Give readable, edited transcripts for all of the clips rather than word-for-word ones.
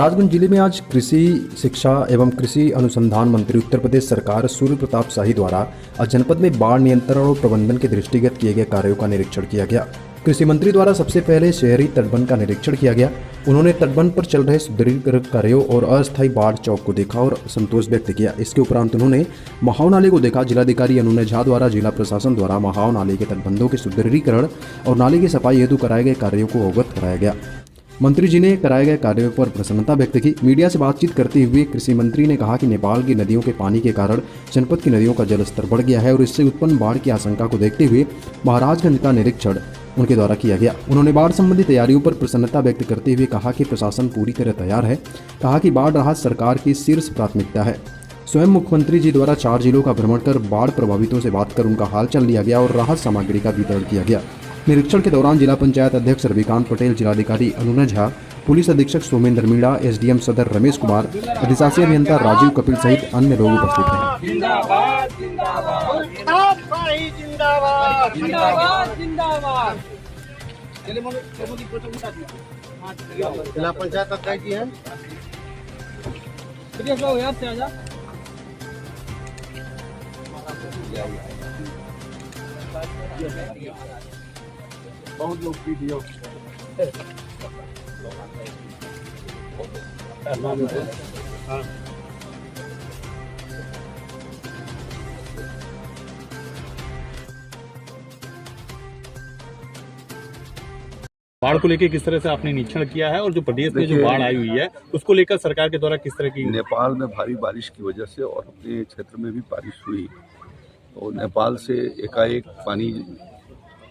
महाराजगंज जिले में आज कृषि शिक्षा एवं कृषि अनुसंधान मंत्री उत्तर प्रदेश सरकार सूर्य प्रताप शाही द्वारा आज जनपद में बाढ़ नियंत्रण और प्रबंधन के दृष्टिगत किए गए कार्यों का निरीक्षण किया गया। कृषि मंत्री द्वारा सबसे पहले शहरी तटबंध का निरीक्षण किया गया। उन्होंने तटबंध पर चल रहे सुदृढ़ीकरण कार्यों और अस्थायी बाढ़ चौक को देखा और संतोष व्यक्त किया। इसके उपरांत उन्होंने महाव नाले को देखा। जिलाधिकारी अनुनय झा द्वारा जिला प्रशासन द्वारा महाव नाले के तटबंधों के सुदृढ़ीकरण और नाले की सफाई हेतु कराए गए कार्यों को अवगत कराया गया। मंत्री जी ने कराए गए कार्यों पर प्रसन्नता व्यक्त की। मीडिया से बातचीत करते हुए कृषि मंत्री ने कहा कि नेपाल की नदियों के पानी के कारण जनपद की नदियों का जलस्तर बढ़ गया है और इससे उत्पन्न बाढ़ की आशंका को देखते हुए महाराजगंज का निरीक्षण उनके द्वारा किया गया। उन्होंने बाढ़ संबंधी तैयारियों पर प्रसन्नता व्यक्त करते हुए कहा कि प्रशासन पूरी तरह तैयार है। कहा कि बाढ़ राहत सरकार की शीर्ष प्राथमिकता है। स्वयं मुख्यमंत्री जी द्वारा 4 जिलों का भ्रमण कर बाढ़ प्रभावितों से बात कर उनका हालचाल लिया गया और राहत सामग्री का वितरण किया गया। निरीक्षण के दौरान जिला पंचायत अध्यक्ष रविकांत पटेल, जिलाधिकारी अनुनय झा, पुलिस अधीक्षक सोमेंद्र मीणा, एसडीएम सदर रमेश कुमार, अधिशासी अभियंता राजीव कपिल सहित अन्य लोग उपस्थित रहे। जिला पंचायत अध्यक्ष जी है। बहुत लोग वीडियो बाढ़ को लेकर किस तरह से आपने निरीक्षण किया है और जो प्रदेश में जो बाढ़ आई हुई है उसको लेकर सरकार के द्वारा किस तरह की? नेपाल में भारी बारिश की वजह से और अपने क्षेत्र में भी बारिश हुई तो नेपाल से एकाएक पानी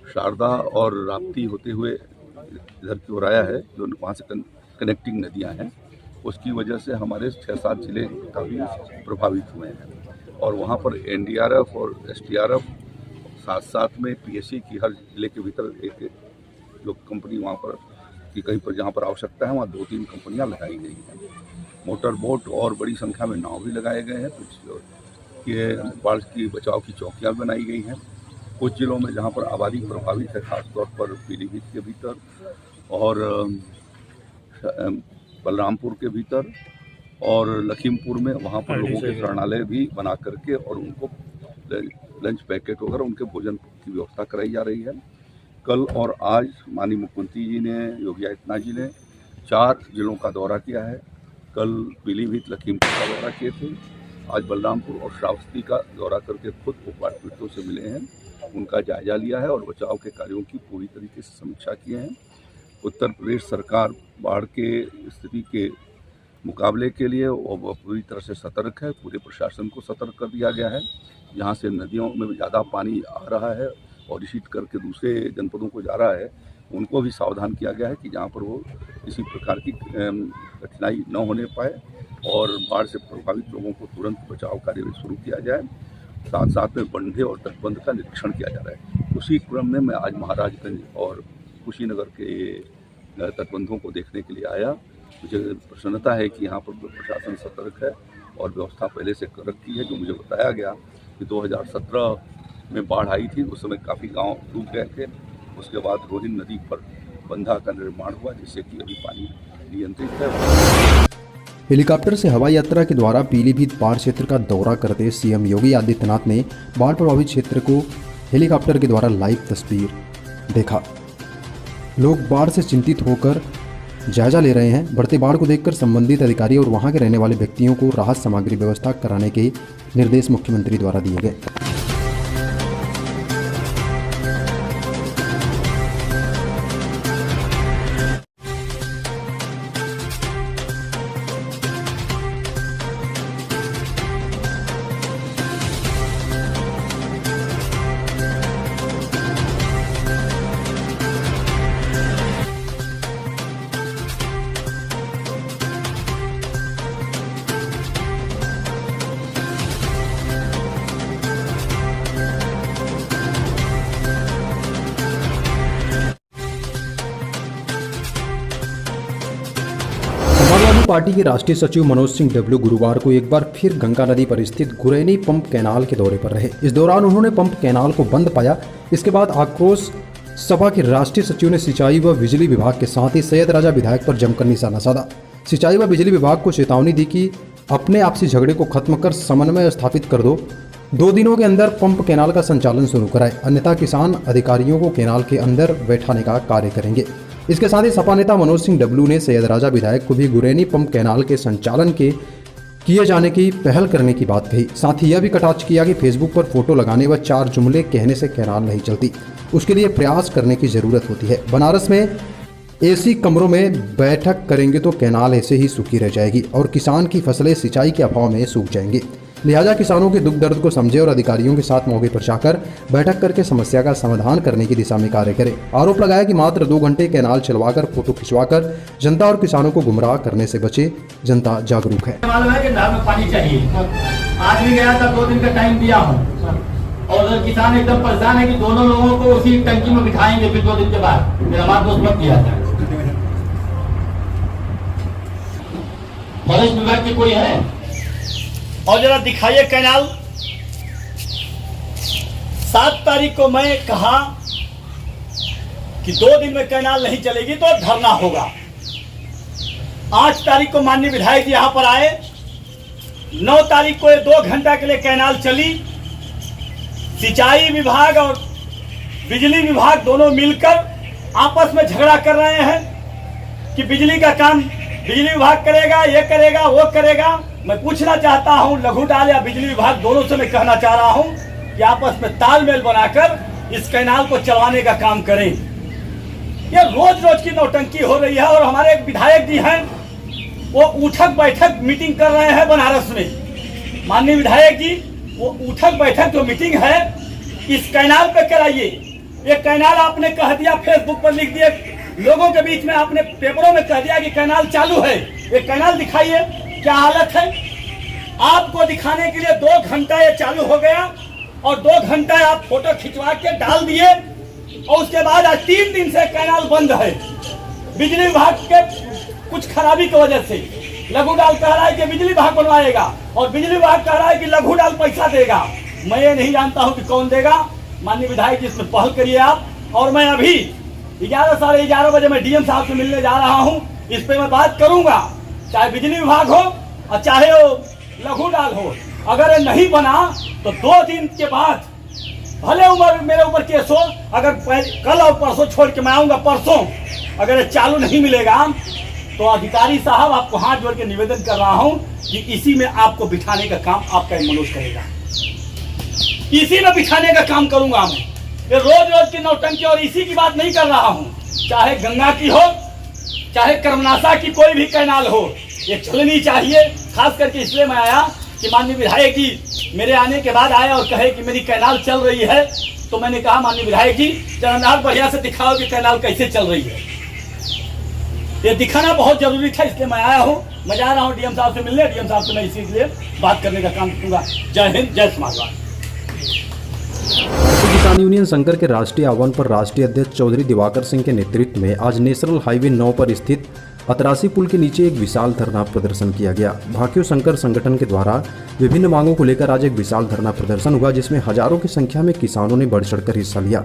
शारदा और राप्ती होते हुए इधर की ओर आया है, जो वहाँ से कनेक्टिंग नदियाँ हैं। उसकी वजह से हमारे 6-7 जिले काफ़ी प्रभावित हुए हैं और वहाँ पर एनडीआरएफ और एसडीआरएफ साथ में पीएससी की हर जिले के भीतर एक जो कंपनी वहाँ पर कि कहीं पर जहाँ पर आवश्यकता है वहाँ 2-3 कंपनियाँ लगाई गई हैं। मोटर बोट और बड़ी संख्या में नाव भी लगाए गए हैं। कुछ ये बाढ़ की बचाव की चौकियाँ बनाई गई हैं। कुछ जिलों में जहाँ पर आबादी प्रभावित है, खासतौर पर पीलीभीत के भीतर और बलरामपुर के भीतर और लखीमपुर में, वहाँ पर लोगों के शरणालय भी बना करके और उनको लंच पैकेट वगैरह उनके भोजन की व्यवस्था कराई जा रही है। कल और आज माननीय मुख्यमंत्री जी ने, योगी आदित्यनाथ जी ने 4 जिलों का दौरा किया है। कल पीलीभीत, लखीमपुर का दौरा किए थे। आज बलरामपुर और श्रावस्ती का दौरा करके खुद बाढ़ पीड़ितों से मिले हैं, उनका जायजा लिया है और बचाव के कार्यों की पूरी तरीके से समीक्षा किए हैं। उत्तर प्रदेश सरकार बाढ़ के स्थिति के मुकाबले के लिए पूरी तरह से सतर्क है। पूरे प्रशासन को सतर्क कर दिया गया है। जहाँ से नदियों में ज़्यादा पानी आ रहा है और इसी करके दूसरे जनपदों को जा रहा है, उनको भी सावधान किया गया है कि जहाँ पर वो किसी प्रकार की कठिनाई न होने पाए और बाढ़ से प्रभावित लोगों को तुरंत बचाव कार्य शुरू किया जाए। साथ में बंधे और तटबंध का निरीक्षण किया जा रहा है। उसी क्रम में मैं आज महाराजगंज और कुशीनगर के तटबंधों को देखने के लिए आया। मुझे प्रसन्नता है कि यहाँ पर प्रशासन सतर्क है और व्यवस्था पहले से कर रखी है। जो मुझे बताया गया कि 2017 में बाढ़ आई थी, उस समय काफ़ी गांव डूब गए थे। उसके बाद रोहिन नदी पर बंधा का निर्माण हुआ, जिससे कि अभी पानी नियंत्रित है। हेलीकॉप्टर से हवाई यात्रा के द्वारा पीलीभीत बाढ़ क्षेत्र का दौरा करते सीएम योगी आदित्यनाथ ने बाढ़ प्रभावित क्षेत्र को हेलीकॉप्टर के द्वारा लाइव तस्वीर देखा। लोग बाढ़ से चिंतित होकर जायजा ले रहे हैं। बढ़ते बाढ़ को देखकर संबंधित अधिकारी और वहां के रहने वाले व्यक्तियों को राहत सामग्री व्यवस्था कराने के निर्देश मुख्यमंत्री द्वारा दिए गए। समाजवादी पार्टी के राष्ट्रीय सचिव मनोज सिंह डब्ल्यू गुरुवार को एक बार फिर गंगा नदी पर स्थित गुरैनी पंप कैनाल के दौरे पर रहे। इस दौरान उन्होंने पंप कैनाल को बंद पाया। इसके बाद आक्रोश सपा के राष्ट्रीय सचिव ने सिंचाई व बिजली विभाग के साथ ही सैयद राजा विधायक पर जमकर निशाना साधा। सिंचाई व बिजली विभाग को चेतावनी दी कि अपने आपसी झगड़े को खत्म कर समन्वय स्थापित कर दो। 2 दिनों के अंदर पंप कैनाल का संचालन शुरू कराए, अन्यथा किसान अधिकारियों को कैनाल के अंदर बैठाने का कार्य करेंगे। इसके साथ ही सपा नेता मनोज सिंह डब्लू ने सैयद राजा विधायक को भी गुरैनी पंप कैनाल के संचालन के किए जाने की पहल करने की बात कही। साथ ही यह भी कटाक्ष किया कि फेसबुक पर फोटो लगाने व 4 जुमले कहने से कैनाल नहीं चलती, उसके लिए प्रयास करने की जरूरत होती है। बनारस में एसी कमरों में बैठक करेंगे तो कैनाल ऐसे ही सूखी रह जाएगी और किसान की फसलें सिंचाई के अभाव में सूख जाएंगी। लिहाजा किसानों के दुख दर्द को समझे और अधिकारियों के साथ मौके पर जाकर बैठक करके समस्या का समाधान करने की दिशा में कार्य करें। आरोप लगाया कि मात्र 2 घंटे कैनाल चलवाकर फोटो खिंचवाकर जनता और किसानों को गुमराह करने से बचे। जनता जागरूक है। मालूम है कि नहर में पानी चाहिए। आज भी गया था, 2 दिन का टाइम दिया हूँ और किसान एकदम परेशान है कि दोनों लोगों को उसी टंकी में बिठाएंगे फिर 2 दिन के बाद। मेरा हमारा दोस्त मत किया था। फॉरेस्ट विभाग की कोई है और जरा दिखाइए कैनाल। 7 तारीख को मैं कहा कि 2 दिन में कैनाल नहीं चलेगी तो धरना होगा। 8 तारीख को माननीय विधायक जी यहां पर आए। 9 तारीख को 2 घंटा के लिए कैनाल चली। सिंचाई विभाग और बिजली विभाग दोनों मिलकर आपस में झगड़ा कर रहे हैं कि बिजली का काम बिजली विभाग करेगा, ये करेगा, वो करेगा। मैं पूछना चाहता हूं, लघु डाल या बिजली विभाग दोनों से मैं कहना चाह रहा हूं कि आपस में तालमेल बनाकर इस कैनाल को चलवाने का काम करें। ये रोज रोज की नौटंकी हो रही है और हमारे एक विधायक जी हैं, वो उठक बैठक मीटिंग कर रहे हैं बनारस में। माननीय विधायक जी, वो उठक बैठक जो मीटिंग है इस कैनाल पे कराइए। ये कैनाल आपने कह दिया, फेसबुक पर लिख दिया, लोगों के बीच में आपने पेपरों में कह दिया कि कैनाल चालू है। ये कैनाल दिखाइए क्या हालत है। आपको दिखाने के लिए 2 घंटा ये चालू हो गया और 2 घंटा आप फोटो खिंचवा के डाल दिए और उसके बाद आज 3 दिन से कैनाल बंद है। बिजली विभाग के कुछ खराबी की वजह से लघु डाल कह रहा है कि बिजली विभाग बनवाएगा और बिजली विभाग कह रहा है कि लघु डाल पैसा देगा। मैं ये नहीं जानता हूं कि कौन देगा। माननीय विधायक जी इसमें पहल करिए आप। और मैं अभी 11 साढ़े 11 बजे मैं डीएम साहब से मिलने जा रहा हूं। इस पे मैं बात करूंगा, चाहे बिजली विभाग हो और चाहे वो लघु डाल हो। अगर ये नहीं बना तो 2 दिन के बाद भले मेरे ऊपर केस हो, अगर कल और परसों छोड़ के मैं आऊंगा परसों, अगर ये चालू नहीं मिलेगा तो अधिकारी साहब आपको हाथ जोड़ के निवेदन कर रहा हूं कि इसी में आपको बिठाने का काम आपका मनोज करेगा। इसी में बिठाने का काम करूंगा मैं। ये रोज रोज की नौटंकी और इसी की बात नहीं कर रहा हूं। चाहे गंगा की हो, चाहे कर्मनाशा की कोई भी कैनाल हो, ये चलनी चाहिए। खास करके इसलिए मैं आया कि माननीय विधायक जी मेरे आने के बाद आए और कहे कि मेरी कैनाल चल रही है। तो मैंने कहा माननीय विधायक जी जरा बढ़िया से दिखाओ कि कैनाल कैसे चल रही है। ये दिखाना बहुत जरूरी था, इसलिए मैं आया हूँ। मैं जा रहा हूँ डीएम साहब से मिलने। डीएम साहब से मैं इसीलिए बात करने का काम करूँगा। जय हिंद, जय समाजवाद। किसान यूनियन संकर के राष्ट्रीय आह्वान पर राष्ट्रीय अध्यक्ष चौधरी दिवाकर सिंह के नेतृत्व में आज नेशनल हाईवे 9 पर स्थित अतरासी पुल के नीचे एक विशाल धरना प्रदर्शन किया गया। भाकियू शंकर संगठन के द्वारा विभिन्न मांगों को लेकर आज एक विशाल धरना प्रदर्शन हुआ, जिसमें हजारों की संख्या में किसानों ने बढ़ चढ़कर हिस्सा लिया।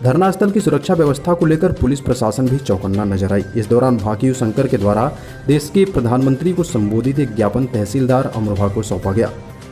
धरना स्थल की सुरक्षा व्यवस्था को लेकर पुलिस प्रशासन भी चौकन्ना नजर आई। इस दौरान भाकियू शंकर के द्वारा देश के प्रधानमंत्री को संबोधित एक ज्ञापन तहसीलदार अमरोहा को सौंपा गया।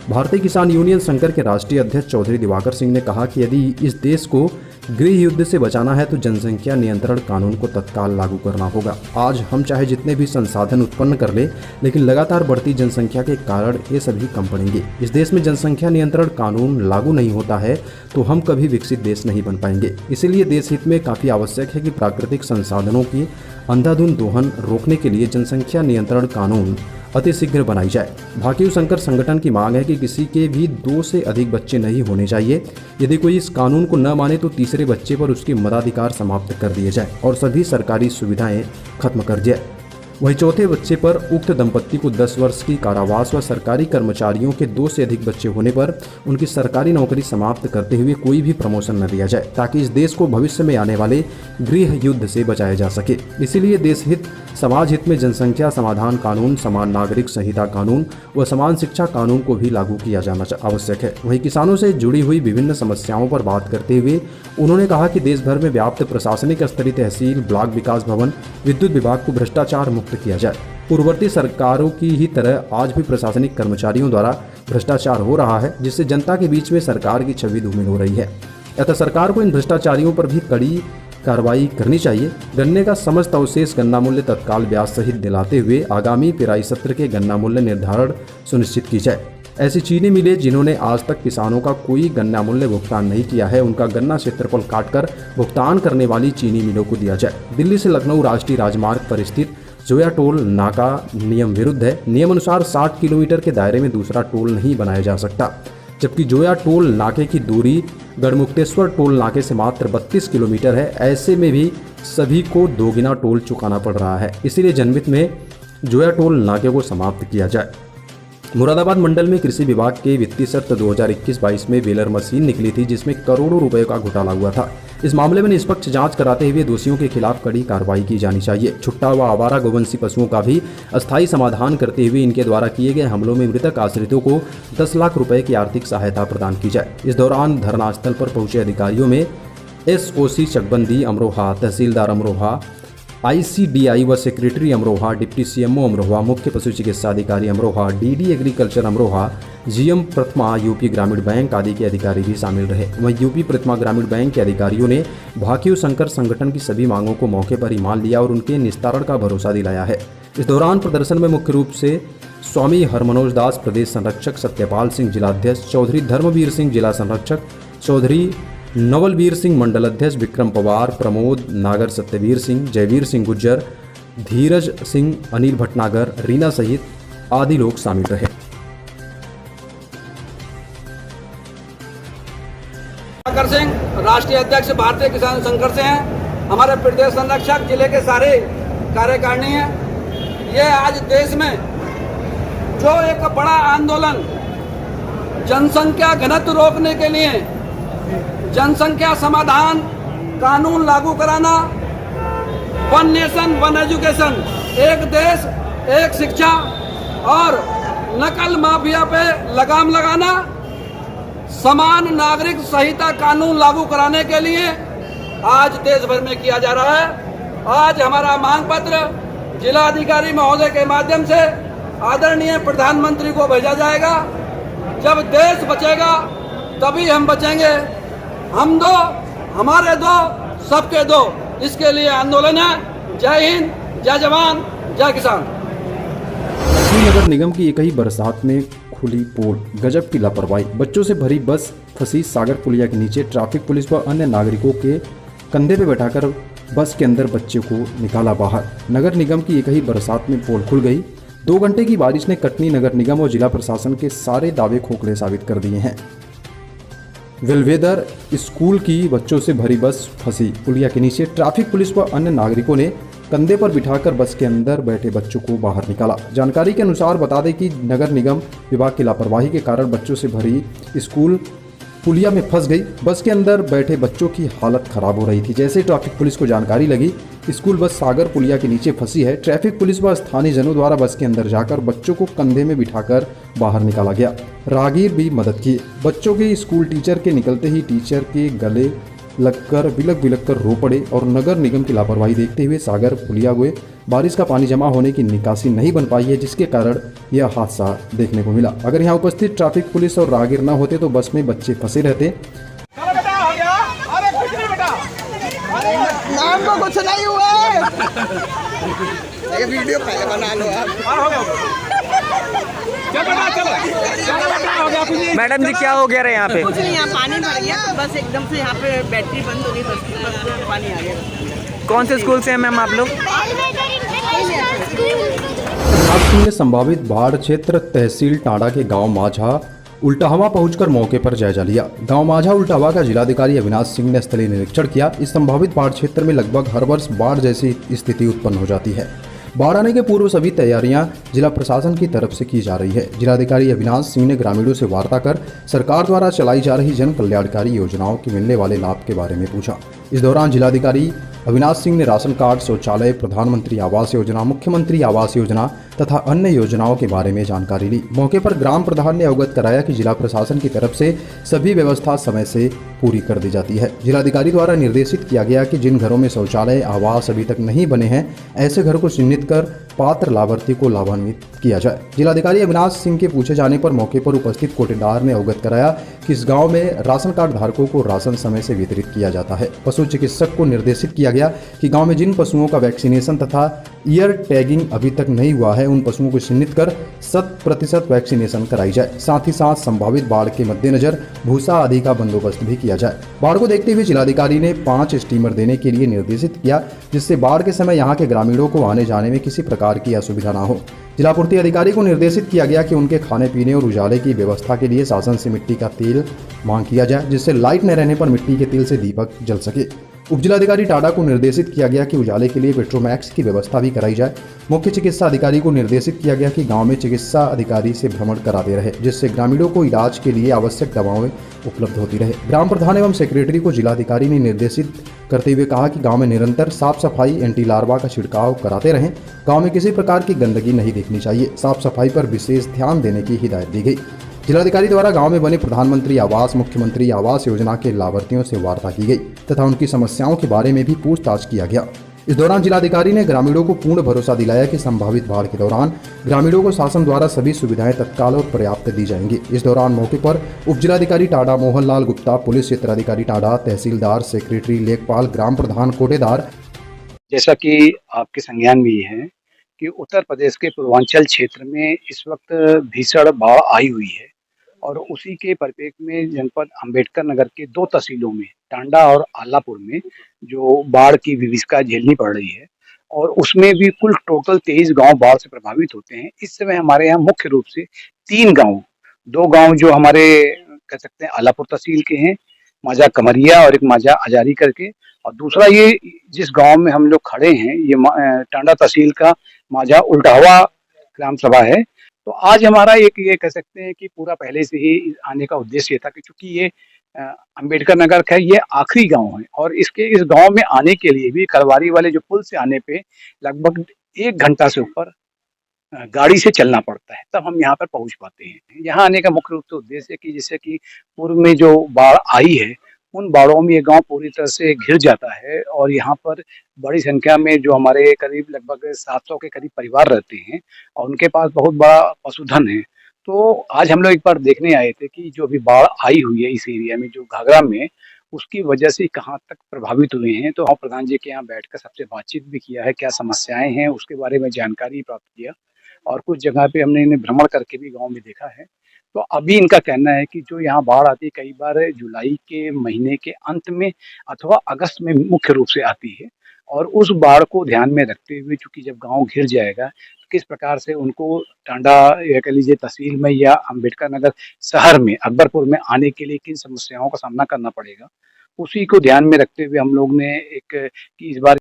भारतीय किसान यूनियन संकर के राष्ट्रीय अध्यक्ष चौधरी दिवाकर सिंह ने कहा कि यदि इस देश को गृह युद्ध से बचाना है तो जनसंख्या नियंत्रण कानून को तत्काल लागू करना होगा। आज हम चाहे जितने भी संसाधन उत्पन्न कर ले, लेकिन लगातार बढ़ती जनसंख्या के कारण ये सभी कम पड़ेंगे। इस देश में जनसंख्या नियंत्रण कानून लागू नहीं होता है तो हम कभी विकसित देश नहीं बन पाएंगे। इसीलिए देश हित में काफी आवश्यक है कि प्राकृतिक संसाधनों की अंधाधुंध दोहन रोकने के लिए जनसंख्या नियंत्रण कानून अतिशीघ्र बनाई जाए। भाकियू शंकर संगठन की मांग है कि किसी के भी 2 से अधिक बच्चे नहीं होने चाहिए। यदि कोई इस कानून को न माने तो तीसरे बच्चे पर उसके मताधिकार समाप्त कर दिए जाए और सभी सरकारी सुविधाएं खत्म कर दिए। वहीं चौथे बच्चे पर उक्त दंपत्ति को 10 वर्ष की कारावास व सरकारी कर्मचारियों के 2 से अधिक बच्चे होने पर उनकी सरकारी नौकरी समाप्त करते हुए कोई भी प्रमोशन न दिया जाए, ताकि इस देश को भविष्य में आने वाले गृह युद्ध से बचाया जा सके। इसीलिए देश हित समाज हित में जनसंख्या समाधान कानून, समान नागरिक संहिता कानून व समान शिक्षा कानून को भी लागू किया जाना आवश्यक है। वहीं किसानों से जुड़ी हुई विभिन्न समस्याओं पर बात करते हुए उन्होंने कहा कि देश भर में व्याप्त प्रशासनिक स्तरीय तहसील, ब्लॉक विकास भवन, विद्युत विभाग को भ्रष्टाचार मुक्त किया जाए। पूर्ववर्ती सरकारों की ही तरह आज भी प्रशासनिक कर्मचारियों द्वारा भ्रष्टाचार हो रहा है, जिससे जनता के बीच में सरकार की छवि धूमिल हो रही है। अतः सरकार को इन भ्रष्टाचारियों पर भी कड़ी कार्रवाई करनी चाहिए। गन्ने का समस्त अवशेष गन्ना मूल्य तत्काल ब्याज सहित दिलाते हुए आगामी पेराई सत्र के गन्ना मूल्य निर्धारण सुनिश्चित की जाए। ऐसी चीनी मिलें जिन्होंने आज तक किसानों का कोई गन्ना मूल्य भुगतान नहीं किया है, उनका गन्ना क्षेत्रफल काटकर भुगतान करने वाली चीनी मिलों को दिया जाए। दिल्ली से लखनऊ राष्ट्रीय राजमार्ग पर स्थित जोया टोल नाका नियम विरुद्ध है। नियम अनुसार 60 किलोमीटर के दायरे में दूसरा टोल नहीं बनाया जा सकता, जबकि जोया टोल नाके की दूरी गढ़मुक्तेश्वर टोल नाके से मात्र 32 किलोमीटर है। ऐसे में भी सभी को दोगुना टोल चुकाना पड़ रहा है। इसीलिए जनहित में जोया टोल नाके को समाप्त किया जाए। मुरादाबाद मंडल में कृषि विभाग के वित्तीय सत्र 2021-22 में बेलर मशीन निकली थी, जिसमें करोड़ों रुपए का घोटाला हुआ था। इस मामले में निष्पक्ष जांच कराते हुए दोषियों के खिलाफ कड़ी कार्रवाई की जानी चाहिए। छुट्टा व आवारा गोवंशी पशुओं का भी अस्थायी समाधान करते हुए इनके द्वारा किए गए हमलों में मृतक आश्रितों को 10 लाख रुपए की आर्थिक सहायता प्रदान की जाए। इस दौरान धरना स्थल पर पहुंचे अधिकारियों में SOC चकबंदी अमरोहा, तहसीलदार अमरोहा, ICDI व secretary Amroha, deputy CMO Amroha, मुख्य पशु चिकित्सा अधिकारी Amroha, DD agriculture Amroha, GM प्रथमा यूपी ग्रामीण बैंक आदि के अधिकारी भी शामिल रहे। वहीं यूपी प्रथमा ग्रामीण बैंक के अधिकारियों ने भाकियू शंकर संगठन की सभी मांगों को मौके पर ही मान लिया और उनके निस्तारण का भरोसा दिलाया है। इस दौरान प्रदर्शन में मुख्य रूप से स्वामी हरमनोज दास प्रदेश संरक्षक, सत्यपाल सिंह जिलाध्यक्ष, चौधरी धर्मवीर सिंह जिला संरक्षक, चौधरी नवलवीर सिंह मंडल अध्यक्ष, विक्रम पवार, प्रमोद नागर, सत्यवीर सिंह, जयवीर सिंह गुज्जर, धीरज सिंह, अनिल भटनागर, रीना सहित आदि लोग शामिल रहे। शंकर सिंह राष्ट्रीय अध्यक्ष भारतीय किसान संघर्ष से हैं। हमारे प्रदेश संरक्षक, जिले के सारे कार्यकारिणी हैं। ये आज देश में जो एक बड़ा आंदोलन जनसंख्या घनत्व रोकने के लिए जनसंख्या समाधान कानून लागू कराना, वन नेशन वन एजुकेशन, एक देश एक शिक्षा और नकल माफिया पे लगाम लगाना, समान नागरिक संहिता कानून लागू कराने के लिए आज देश भर में किया जा रहा है। आज हमारा मांग पत्र जिलाधिकारी महोदय के माध्यम से आदरणीय प्रधानमंत्री को भेजा जाएगा। जब देश बचेगा तभी हम बचेंगे। हम दो, हमारे दो, सबके दो, इसके लिए आंदोलन है। जय हिंद, जय जवान, जय किसान। नगर निगम की एक ही बरसात में खुली पोल, गजब की लापरवाही। बच्चों से भरी बस फंसी सागर पुलिया के नीचे। ट्रैफिक पुलिस व अन्य नागरिकों के कंधे पर बैठाकर बस के अंदर बच्चे को निकाला बाहर। नगर निगम की एक ही बरसात में पोल खुल गई। 2 घंटे की बारिश ने कटनी नगर निगम और जिला प्रशासन के सारे दावे खोखले साबित कर दिए हैं। वेलवेदर स्कूल की बच्चों से भरी बस फंसी पुलिया के नीचे। ट्रैफिक पुलिस व अन्य नागरिकों ने कंधे पर बिठाकर बस के अंदर बैठे बच्चों को बाहर निकाला। जानकारी के अनुसार बता दें कि नगर निगम विभाग की लापरवाही के कारण बच्चों से भरी स्कूल पुलिया में फंस गई। बस के अंदर बैठे बच्चों की हालत खराब हो रही थी। जैसे ट्रैफिक पुलिस को जानकारी लगी स्कूल बस सागर पुलिया के नीचे फंसी है, ट्रैफिक पुलिस व स्थानीय जनों द्वारा बस के अंदर जाकर बच्चों को कंधे में बिठाकर बाहर निकाला गया। राहगीर भी मदद की। बच्चों के स्कूल टीचर के निकलते ही टीचर के गले लगकर बिलक बिलक कर रो पड़े और नगर निगम की लापरवाही देखते हुए सागर पुलिया हुए बारिश का पानी जमा होने की निकासी नहीं बन पाई है, जिसके कारण यह हादसा देखने को मिला। अगर यहाँ उपस्थित ट्रैफिक पुलिस और राहगीर न होते तो बस में बच्चे फंसे रहते। नाम को कुछ नहीं हुआ है। ये वीडियो पहले बना लो आप। मैडम जी क्या हो गया यहाँ पे? कुछ नहीं, यहाँ पानी भर गया, बस एकदम से यहाँ पे बैटरी बंद हो गई, बस में पानी आ गया। कौन से स्कूल से हैं मैम आप लोग? सिंह ने संभावित बाढ़ क्षेत्र तहसील टांडा के गांव माझा उल्टाहवा पहुंचकर मौके पर जायजा लिया। गांव माझा उल्टाहवा का जिलाधिकारी अविनाश सिंह ने स्थलीय निरीक्षण किया। इस संभावित बाढ़ क्षेत्र में लगभग हर वर्ष बाढ़ जैसी स्थिति उत्पन्न हो जाती है। बाढ़ आने के पूर्व सभी तैयारियां जिला प्रशासन की तरफ से की जा रही है। जिलाधिकारी अविनाश सिंह ने ग्रामीणों से वार्ता कर सरकार द्वारा चलाई जा रही जन कल्याणकारी योजनाओं के मिलने वाले लाभ के बारे में पूछा। इस दौरान जिलाधिकारी अविनाश सिंह ने राशन कार्ड, शौचालय, प्रधानमंत्री आवास योजना, मुख्यमंत्री आवास योजना तथा अन्य योजनाओं के बारे में जानकारी ली। मौके पर ग्राम प्रधान ने अवगत कराया कि जिला प्रशासन की तरफ से सभी व्यवस्था समय से पूरी कर दी जाती है। जिलाधिकारी द्वारा निर्देशित किया गया कि जिन घरों में शौचालय, आवास अभी तक नहीं बने हैं, ऐसे घर को चिन्हित कर पात्र लाभार्थी को लाभान्वित किया जाए। जिलाधिकारी अविनाश सिंह के पूछे जाने पर मौके पर उपस्थित कोटेदार ने अवगत कराया कि इस गांव में राशन कार्ड धारकों को राशन समय से वितरित किया जाता है। पशु चिकित्सक को निर्देशित किया गया कि गांव में जिन पशुओं का वैक्सीनेशन तथा ईयर टैगिंग अभी तक नहीं हुआ है, उन पशुओं को चिन्हित कर 100% वैक्सीनेशन कराई जाए। साथ ही साथ संभावित बाढ़ के मद्देनजर भूसा आदि का बंदोबस्त भी किया जाए। बाढ़ को देखते हुए जिलाधिकारी ने 5 स्टीमर देने के लिए निर्देशित किया, जिससे बाढ़ के समय यहाँ के ग्रामीणों को आने जाने में किसी प्रकार की असुविधा न हो। जिला पूर्ति अधिकारी को निर्देशित किया गया कि उनके खाने पीने और उजाले की व्यवस्था के लिए शासन से मिट्टी का तेल मांग किया जाए, जिससे लाइट न रहने पर मिट्टी के तेल से दीपक जल सके। उप जिलाधिकारी टाडा को निर्देशित किया गया कि उजाले के लिए पेट्रोमैक्स की व्यवस्था भी कराई जाए। मुख्य चिकित्सा अधिकारी को निर्देशित किया गया कि गांव में चिकित्सा अधिकारी से भ्रमण कराते रहे, जिससे ग्रामीणों को इलाज के लिए आवश्यक दवाएं उपलब्ध होती रहे। ग्राम प्रधान एवं सेक्रेटरी को जिलाधिकारी ने निर्देशित करते हुए कहा कि गांव में निरंतर साफ सफाई, एंटी लार्वा का छिड़काव कराते रहें। गांव में किसी प्रकार की गंदगी नहीं दिखनी चाहिए। साफ सफाई पर विशेष ध्यान देने की हिदायत दी गई। जिलाधिकारी द्वारा गांव में बने प्रधानमंत्री आवास, मुख्यमंत्री आवास योजना के लाभार्थियों से वार्ता की गई तथा उनकी समस्याओं के बारे में भी पूछताछ किया गया। इस दौरान जिलाधिकारी ने ग्रामीणों को पूर्ण भरोसा दिलाया कि संभावित बाढ़ के दौरान ग्रामीणों को शासन द्वारा सभी सुविधाएं तत्काल और पर्याप्त दी जाएंगी। इस दौरान मौके पर उप जिलाधिकारी टाडा मोहनलाल गुप्ता, पुलिस क्षेत्राधिकारी टाडा, तहसीलदार, सेक्रेटरी, लेखपाल, ग्राम प्रधान, कोटेदार। जैसा कि आपके संज्ञान में ये है कि उत्तर प्रदेश के पूर्वांचल क्षेत्र में इस वक्त भीषण बाढ़ आई हुई है और उसी के परिप्रेक्ष्य में जनपद अंबेडकर नगर के 2 तहसीलों में, टांडा और आलापुर में, जो बाढ़ की विभीषिका झेलनी पड़ रही है और उसमें भी कुल टोटल 23 गांव बाढ़ से प्रभावित होते हैं। इस समय हमारे यहाँ मुख्य रूप से 3 गांव, 2 गांव जो हमारे कह सकते हैं आलापुर तहसील के हैं, माजा कमरिया और एक माजा अजारी करके, और दूसरा ये जिस गांव में हम लोग खड़े हैं ये टांडा तहसील का माजा उल्टावा ग्राम सभा है। तो आज हमारा एक ये कह सकते हैं कि पूरा पहले से ही आने का उद्देश्य ये था कि चूंकि ये अंबेडकर नगर का ये आखिरी गांव है और इस गांव में आने के लिए भी खरवारी वाले जो पुल से आने पे लगभग 1 घंटा से ऊपर गाड़ी से चलना पड़ता है, तब हम यहाँ पर पहुंच पाते हैं। यहाँ आने का मुख्य रूप से उद्देश्य है कि जैसे कि पूर्व में जो बाढ़ आई है उन बाढ़ों में ये गांव पूरी तरह से घिर जाता है और यहाँ पर बड़ी संख्या में जो हमारे करीब लगभग 700 के करीब परिवार रहते हैं और उनके पास बहुत बड़ा पशुधन है। तो आज हम लोग एक बार देखने आए थे कि जो अभी बाढ़ आई हुई है इस एरिया में, जो घाघरा में, उसकी वजह से कहाँ तक प्रभावित हुए हैं। तो हम प्रधान जी के यहाँ बैठकर सबसे बातचीत भी किया है, क्या समस्याएं हैं उसके बारे में जानकारी प्राप्त किया और कुछ जगह पे हमने इन्हें भ्रमण करके भी गाँव में देखा है। तो अभी इनका कहना है कि जो यहाँ बाढ़ आती है कई बार जुलाई के महीने के अंत में अथवा अगस्त में मुख्य रूप से आती है और उस बाढ़ को ध्यान में रखते हुए चूंकि जब गांव घिर जाएगा तो किस प्रकार से उनको टांडा या कह लीजिए तहसील में या अंबेडकर नगर शहर में, अकबरपुर में आने के लिए किन समस्याओं का सामना करना पड़ेगा, उसी को ध्यान में रखते हुए हम लोग ने एक कि इस बार